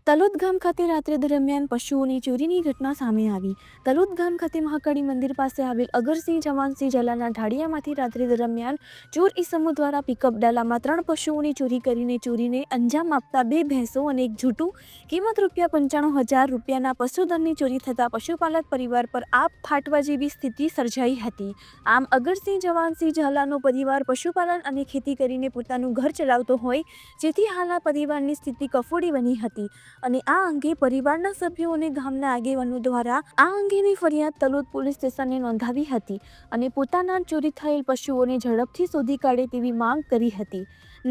તલોદ ગામ ખાતે રાત્રે દરમિયાન પશુઓની ચોરીની ઘટના સામે આવી। તલોદ ગામ ખાતે મહાકાળી મંદિર પાસે આવેલ અગરસિંહ જવાનસિંહ ઝાલાના ઢાળિયામાંથી રાત્રે દરમિયાન ચોર ઈસમો દ્વારા પિકઅપ ડાલામાં 3 પશુઓની ચોરી કરીને ચોરીને અંજામ આપતા 2 ભેંસો અને એક ઝૂંટું કિંમત ₹95,000 રૂપિયાના પશુધનની ચોરી થતાં પશુપાલક પરિવાર પર આપ ફાટવા જેવી સ્થિતિ સર્જાઈ હતી। આમ અગરસિંહ જવાનસિંહ ઝાલાનો પરિવાર પશુપાલન અને ખેતી કરીને પોતાનું ઘર ચલાવતો હોય, જેથી હાલના પરિવારની સ્થિતિ કફોડી બની હતી અને આ અંગે પરિવારના સભ્યો અને ગામના આગેવાનો દ્વારા આ અંગેની ફરિયાદ તલોદ પોલીસ સ્ટેશને નોંધાવી હતી અને પોતાના ચોરી થયેલ પશુઓને ઝડપથી શોધી કાઢે તેવી માંગ કરી હતી।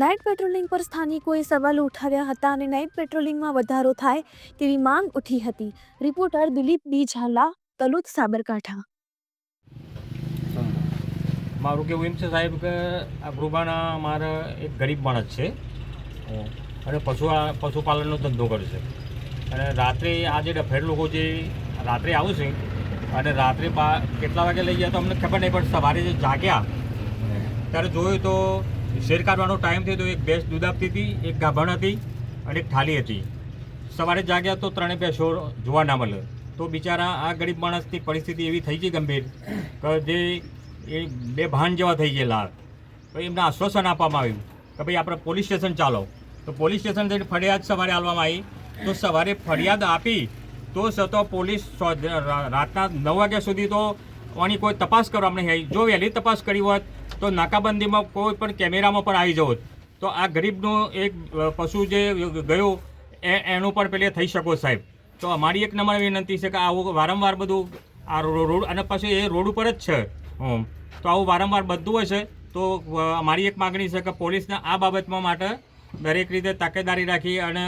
નાઇટ પેટ્રોલિંગ પર સ્થાનિકોએ સવાલો ઉઠાવ્યા હતા અને નાઇટ પેટ્રોલિંગમાં વધારો થાય તેવી માંગ ઉઠી હતી। રિપોર્ટર દિલીપ બી ઝાલા, તલોદ, સાબરકાંઠા। મારું કેવું એમ છે સાહેબ કે આ ગૃબાના મારા એક ગરીબ માણસ છે અને પશુપાલનનો ધંધો કરે છે અને રાત્રે આ જે ડફેર લોકો જે રાત્રે આવશે અને રાત્રે કેટલા વાગે લઈ ગયા તો અમને ખબર નહીં, પણ સવારે જે જાગ્યા ત્યારે જોયું તો શેર કાઢવાનો ટાઈમ થયો તો એક ભેંસ દૂધ આપતી હતી, એક ગાભણ હતી અને એક થાળી હતી। સવારે જાગ્યા તો 3 ભેંસો જોવા ના મળે, તો બિચારા આ ગરીબ માણસની પરિસ્થિતિ એવી થઈ ગઈ ગંભીર કે જે એ બેભાન જેવા થઈ ગયેલા। તો એમને આશ્વાસન આપવામાં આવ્યું કે ભાઈ આપણે પોલીસ સ્ટેશન ચાલો, તો પોલીસ સ્ટેશન જઈને ફરિયાદ સવારે આપવામાં આવી। તો સવારે ફરિયાદ આપી તો છતાં પોલીસ રાતના 9 વાગ્યા સુધી તો આની કોઈ તપાસ કરવામાં નહીં આવી। જો વહેલી તપાસ કરી હોત તો નાકાબંધીમાં કોઈ પણ કેમેરામાં પણ આવી જવું, તો આ ગરીબનો એક પશુ જે ગયો એનું પણ પેલે થઈ શકો સાહેબ। તો અમારી એક નમ્ર વિનંતી છે કે આવું વારંવાર બધું આ રોડ અને પછી એ રોડ ઉપર જ છે, તો આવું વારંવાર બધું હશે તો અમારી એક માગણી છે કે પોલીસને આ બાબતમાં માટે દરેક રીતે તકેદારી રાખી અને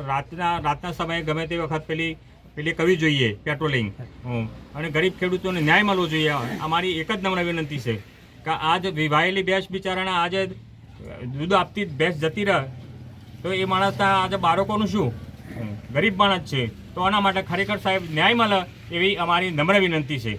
રાતના સમયે ગમે તે વખત પેલી કરવી જોઈએ પેટ્રોલિંગ, અને ગરીબ ખેડૂતોને ન્યાય મળવો જોઈએ। અમારી એક જ નમ્ર વિનંતી છે કે આજ વિવાહેલી ભેંસ બિચારાના આજે દૂધ આપતી ભેંસ જતી રહે તો એ માણસના આજે બાળકોનું શું, ગરીબ માણસ છે, તો આના માટે ખરેખર સાહેબ ન્યાય મળે એવી અમારી નમ્ર વિનંતી છે।